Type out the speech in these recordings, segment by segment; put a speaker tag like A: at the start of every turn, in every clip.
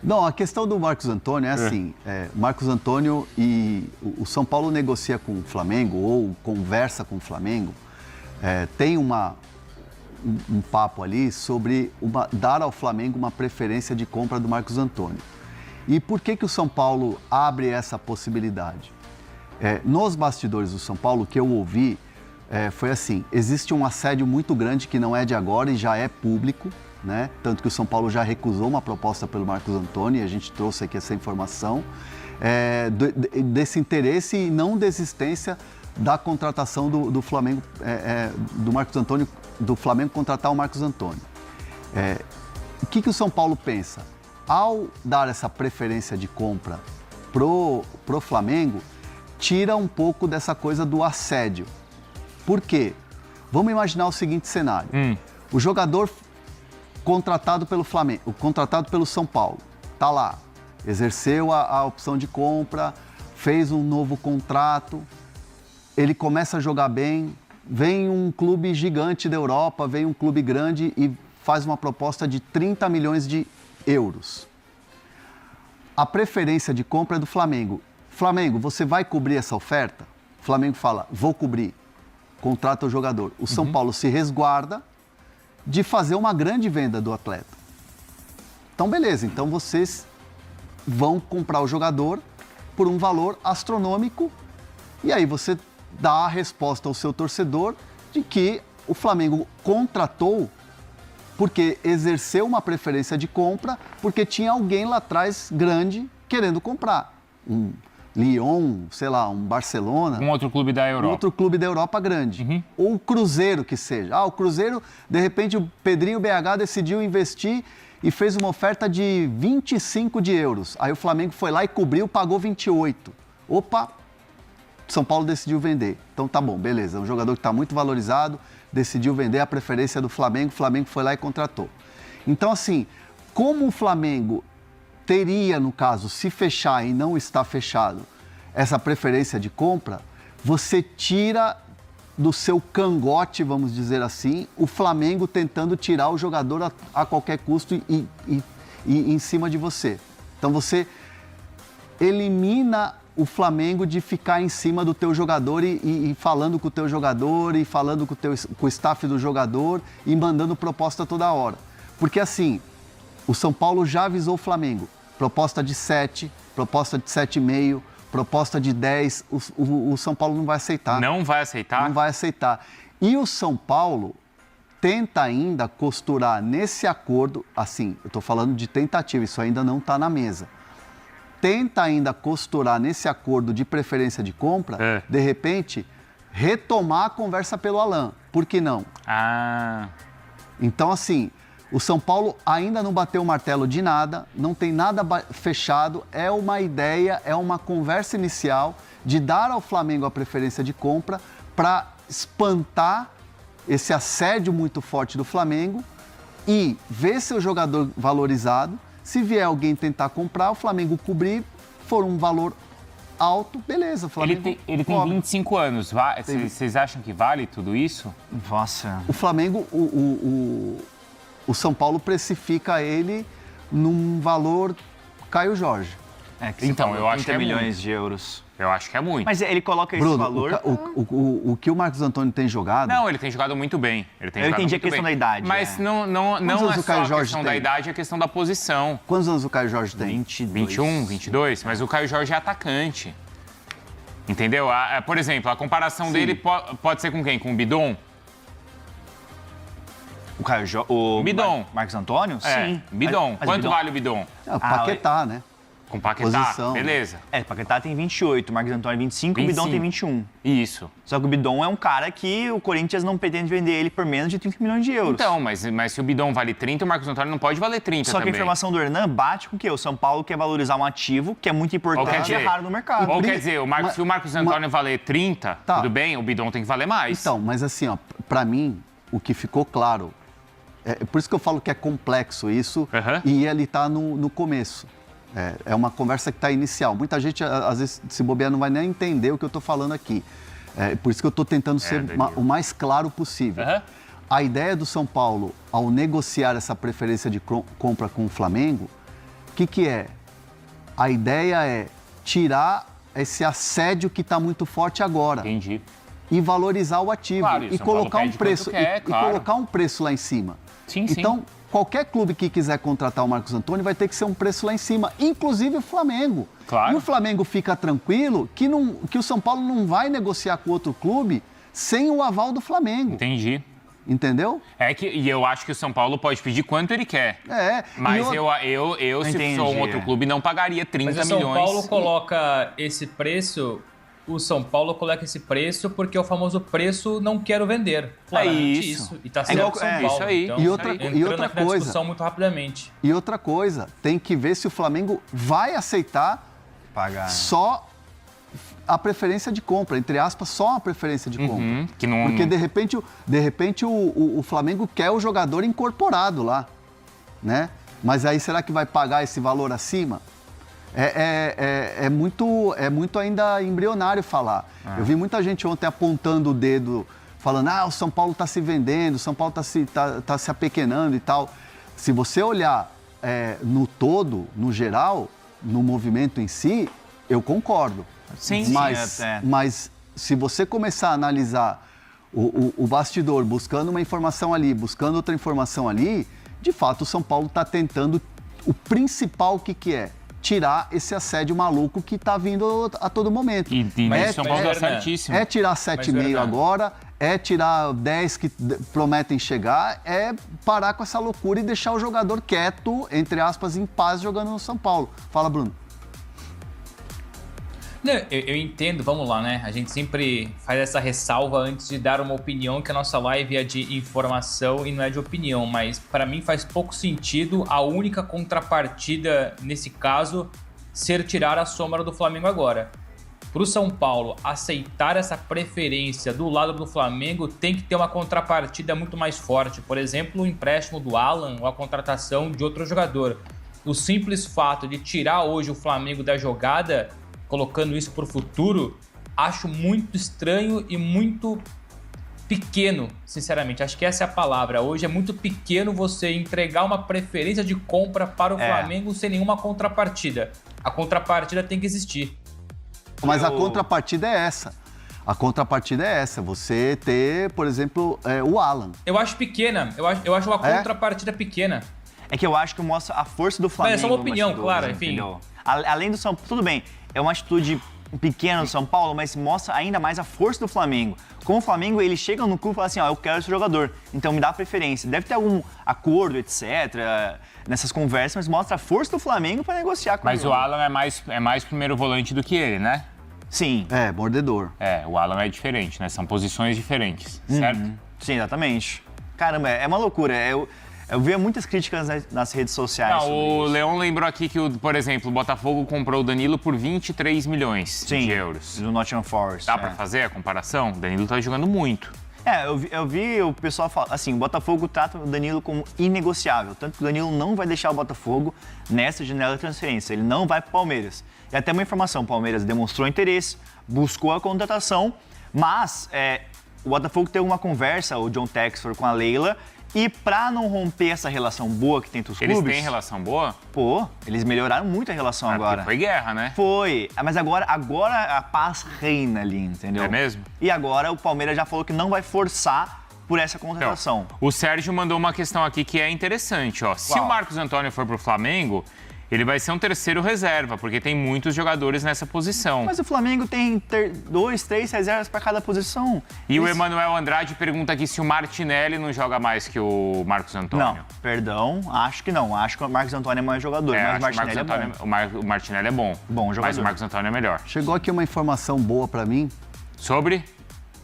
A: Não, a questão do Marcos Antônio é assim, Marcos Antônio e o São Paulo negocia com o Flamengo ou conversa com o Flamengo, tem um papo ali sobre dar ao Flamengo uma preferência de compra do Marcos Antônio. E por que o São Paulo abre essa possibilidade? Nos bastidores do São Paulo, o que eu ouvi foi assim, existe um assédio muito grande que não é de agora e já é público, né? Tanto que o São Paulo já recusou uma proposta pelo Marcos Antônio e a gente trouxe aqui essa informação, desse interesse e não desistência da contratação do Flamengo, do Marcos Antônio, do Flamengo contratar o Marcos Antônio. O que o São Paulo pensa? Ao dar essa preferência de compra pro Flamengo, tira um pouco dessa coisa do assédio. Por quê? Vamos imaginar o seguinte cenário. O jogador contratado pelo Flamengo, contratado pelo São Paulo, tá lá, exerceu a opção de compra, fez um novo contrato, ele começa a jogar bem, vem um clube gigante da Europa, vem um clube grande e faz uma proposta de 30 milhões de euros. A preferência de compra é do Flamengo. Flamengo, você vai cobrir essa oferta? O Flamengo fala, vou cobrir. Contrata o jogador. O São Paulo se resguarda de fazer uma grande venda do atleta. Então, beleza. Então, vocês vão comprar o jogador por um valor astronômico e aí você dá a resposta ao seu torcedor de que o Flamengo contratou porque exerceu uma preferência de compra, porque tinha alguém lá atrás grande querendo comprar. Um Lyon, sei lá, um Barcelona.
B: Um outro clube da Europa.
A: Um outro clube da Europa grande. Ou o Cruzeiro que seja. O Cruzeiro, de repente, o Pedrinho BH decidiu investir e fez uma oferta de 25 de euros. Aí o Flamengo foi lá e cobriu, pagou 28. Opa, São Paulo decidiu vender. Então tá bom, beleza. É um jogador que está muito valorizado, decidiu vender a preferência do Flamengo, o Flamengo foi lá e contratou. Então, assim, como o Flamengo teria, no caso, se fechar e não está fechado, essa preferência de compra, você tira do seu cangote, vamos dizer assim, o Flamengo tentando tirar o jogador a qualquer custo e em cima de você. Então você elimina o Flamengo de ficar em cima do teu jogador e falando com o teu jogador e falando com o staff do jogador e mandando proposta toda hora. Porque assim, o São Paulo já avisou o Flamengo. Proposta de 7, proposta de 7,5, proposta de 10, o São Paulo não vai aceitar.
B: Não vai aceitar?
A: Não vai aceitar. E o São Paulo tenta ainda costurar nesse acordo, assim, eu estou falando de tentativa, isso ainda não está na mesa. Tenta ainda costurar nesse acordo de preferência de compra, de repente, retomar a conversa pelo Alan. Por que não? Então, assim, o São Paulo ainda não bateu o martelo de nada, não tem nada fechado, é uma ideia, é uma conversa inicial de dar ao Flamengo a preferência de compra para espantar esse assédio muito forte do Flamengo e ver seu jogador valorizado. Se vier alguém tentar comprar, o Flamengo cobrir, for um valor alto, beleza, o Flamengo
B: Ele tem 25 anos, vocês acham que vale tudo isso?
C: Nossa.
A: O Flamengo, o São Paulo precifica ele num valor Caio Jorge.
B: Então, eu acho que é
C: milhões
B: muito.
C: de euros.
B: Eu acho que é muito.
C: Mas ele coloca esse
A: Bruno,
C: valor...
A: o que o Marcos Antônio tem jogado...
B: Não, ele tem jogado muito bem.
C: Eu entendi a questão da idade.
B: Mas não é só a questão da idade, é a questão da posição.
A: Quantos anos o Caio Jorge tem?
C: 22.
B: 21, 22, mas o Caio Jorge é atacante. Entendeu? Por exemplo, a comparação dele pode ser com quem? Com o Bidon?
C: O
B: Bidon.
C: Marcos Antônio? Sim.
B: Bidon.
C: Mas
B: Quanto
C: Bidon...
B: vale o Bidon?
A: O Paquetá, né?
B: Com Paquetá,
A: Posição.
B: beleza.
C: Paquetá tem 28, o Marcos Antônio 25 e o Bidon tem 21.
B: Isso.
C: Só que o Bidon é um cara que o Corinthians não pretende vender ele por menos de 30 milhões de euros.
B: Então, mas se o Bidon vale 30, o Marcos Antônio não pode valer 30
C: Só que
B: também.
C: a informação do Hernan bate com o quê? O São Paulo quer valorizar um ativo que é muito importante e é raro no mercado.
B: Ou quer dizer, se o Marcos Antônio valer 30, tudo bem, o Bidon tem que valer mais.
A: Então, mas assim, pra mim, o que ficou claro, por isso que eu falo que é complexo isso, e ele tá no começo. É uma conversa que está inicial. Muita gente, às vezes, se bobear, não vai nem entender o que eu estou falando aqui. Por isso que eu estou tentando ser o mais claro possível. A ideia do São Paulo, ao negociar essa preferência de compra com o Flamengo, que é? A ideia é tirar esse assédio que está muito forte agora.
B: Entendi.
A: E valorizar o ativo.
B: Claro,
A: e colocar um preço.
B: Quer, claro.
A: E colocar um preço lá em cima.
B: Sim,
A: então, qualquer clube que quiser contratar o Marcos Antônio vai ter que ser um preço lá em cima, inclusive o Flamengo.
B: Claro.
A: E o Flamengo fica tranquilo que o São Paulo não vai negociar com outro clube sem o aval do Flamengo.
B: Entendi.
A: Entendeu?
B: E eu acho que o São Paulo pode pedir quanto ele quer. Mas eu se sou um outro clube, não pagaria 30 milhões.
D: Mas o São Paulo coloca esse preço... O São Paulo coloca esse preço porque é o famoso preço não quero vender.
B: Claramente isso.
D: E tá certo São Paulo.
B: Isso aí.
D: Então,
A: e outra coisa,
D: discussão muito rapidamente.
A: E outra coisa, tem que ver se o Flamengo vai aceitar
C: pagar
A: só a preferência de compra, entre aspas, só a preferência de compra.
B: Que não...
A: Porque de repente o Flamengo quer o jogador incorporado lá, né? Mas aí será que vai pagar esse valor acima? É muito ainda embrionário falar. Eu vi muita gente ontem apontando o dedo, falando, o São Paulo está se vendendo, o São Paulo tá se apequenando e tal. Se você olhar no todo, no geral, no movimento em si, eu concordo.
B: Sim,
A: mas se você começar a analisar o bastidor, buscando uma informação ali, buscando outra informação ali, de fato o São Paulo está tentando o principal que é? Tirar esse assédio maluco que está vindo a todo momento.
B: Mas São Paulo está certíssimo.
A: É tirar 7,5 agora, é tirar 10 que prometem chegar, é parar com essa loucura e deixar o jogador quieto, entre aspas, em paz, jogando no São Paulo. Fala, Bruno.
D: Não, eu entendo, vamos lá, né? A gente sempre faz essa ressalva antes de dar uma opinião, que a nossa live é de informação e não é de opinião, mas para mim faz pouco sentido a única contrapartida nesse caso ser tirar a sombra do Flamengo agora. Para o São Paulo aceitar essa preferência do lado do Flamengo, tem que ter uma contrapartida muito mais forte. Por exemplo, o empréstimo do Alan ou a contratação de outro jogador. O simples fato de tirar hoje o Flamengo da jogada, colocando isso para o futuro, acho muito estranho e muito pequeno, sinceramente. Acho que essa é a palavra. Hoje é muito pequeno você entregar uma preferência de compra para o Flamengo sem nenhuma contrapartida. A contrapartida tem que existir.
A: Mas a contrapartida é essa. A contrapartida é essa. Você ter, por exemplo, o Alan.
D: Eu acho pequena. Eu acho uma contrapartida pequena.
C: É que eu acho que mostra a força do Flamengo.
D: Mas é só uma opinião, claro, enfim.
C: Entendeu? Além do São Paulo, tudo bem, é uma atitude pequena do São Paulo, mas mostra ainda mais a força do Flamengo. Como o Flamengo, eles chegam no clube e falam assim, eu quero esse jogador, então me dá preferência. Deve ter algum acordo, etc., nessas conversas, mas mostra a força do Flamengo para negociar com ele.
B: Mas o Alan é mais primeiro volante do que ele, né?
C: Sim.
A: Mordedor.
B: O Alan é diferente, né? São posições diferentes, certo?
C: Sim, exatamente. Caramba, é uma loucura. Eu vi muitas críticas nas redes sociais.
B: O Leão lembrou aqui que, por exemplo, o Botafogo comprou o Danilo por 23 milhões de euros.
C: Do Nottingham Forest.
B: Dá pra fazer a comparação? O Danilo tá jogando muito.
C: Eu vi o pessoal falar, assim, o Botafogo trata o Danilo como inegociável. Tanto que o Danilo não vai deixar o Botafogo nessa janela de transferência. Ele não vai pro Palmeiras. E até uma informação, o Palmeiras demonstrou interesse, buscou a contratação, mas o Botafogo teve uma conversa, o John Textor, com a Leila. E pra não romper essa relação boa que tem entre os clubes...
B: Eles têm relação boa?
C: Pô, eles melhoraram muito a relação agora.
B: Foi guerra, né?
C: Foi. Mas agora a paz reina ali, entendeu?
B: É mesmo?
C: E agora o Palmeiras já falou que não vai forçar por essa contratação.
B: Então, o Sérgio mandou uma questão aqui que é interessante, ó. Se o Marcos Antônio for pro Flamengo, ele vai ser um terceiro reserva, porque tem muitos jogadores nessa posição.
C: Mas o Flamengo tem 2, 3 reservas para cada posição.
B: E o Emanuel Andrade pergunta aqui se o Martinelli não joga mais que o Marcos Antônio.
C: Não, perdão, acho que não. Acho que o Marcos Antônio é mais jogador, mas o Martinelli é bom.
B: O Martinelli é bom.
C: Bom jogador.
B: Mas o Marcos Antônio é melhor.
A: Chegou aqui uma informação boa para mim.
B: Sobre?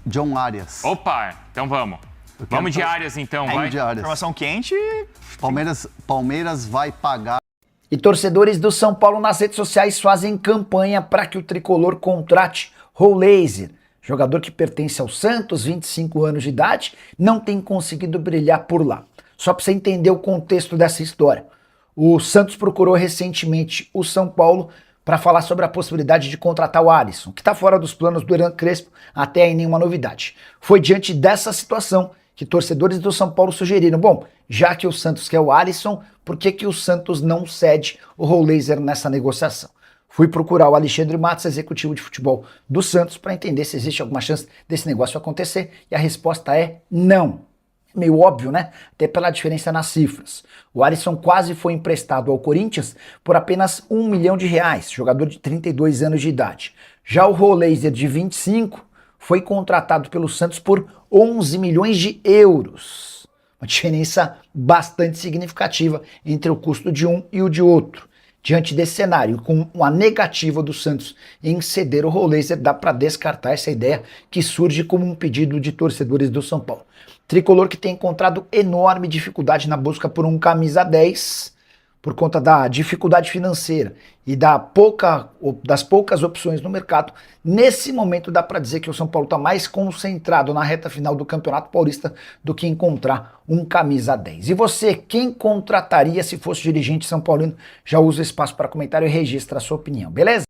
A: John Arias.
B: Opa, então vamos. Vamos de Arias, então, vai.
A: De Arias.
C: Informação quente.
A: Palmeiras vai pagar.
E: E torcedores do São Paulo nas redes sociais fazem campanha para que o tricolor contrate Rollaser, jogador que pertence ao Santos, 25 anos de idade, não tem conseguido brilhar por lá. Só para você entender o contexto dessa história. O Santos procurou recentemente o São Paulo para falar sobre a possibilidade de contratar o Alisson, que está fora dos planos do Hernan Crespo, até aí nenhuma novidade. Foi diante dessa situação que torcedores do São Paulo sugeriram, bom, já que o Santos quer o Alisson, por que o Santos não cede o Rollaser nessa negociação? Fui procurar o Alexandre Matos, executivo de futebol do Santos, para entender se existe alguma chance desse negócio acontecer, e a resposta é não. Meio óbvio, né? Até pela diferença nas cifras. O Alisson quase foi emprestado ao Corinthians por apenas R$1 milhão, jogador de 32 anos de idade. Já o Rollaser, de 25, foi contratado pelo Santos por 11 milhões de euros. Uma diferença bastante significativa entre o custo de um e o de outro. Diante desse cenário, com uma negativa do Santos em ceder o Rollaser, dá para descartar essa ideia que surge como um pedido de torcedores do São Paulo. Tricolor que tem encontrado enorme dificuldade na busca por um camisa 10, por conta da dificuldade financeira e das poucas opções no mercado. Nesse momento dá para dizer que o São Paulo está mais concentrado na reta final do Campeonato Paulista do que encontrar um camisa 10. E você, quem contrataria se fosse dirigente são paulino? Já usa o espaço para comentário e registra a sua opinião, beleza?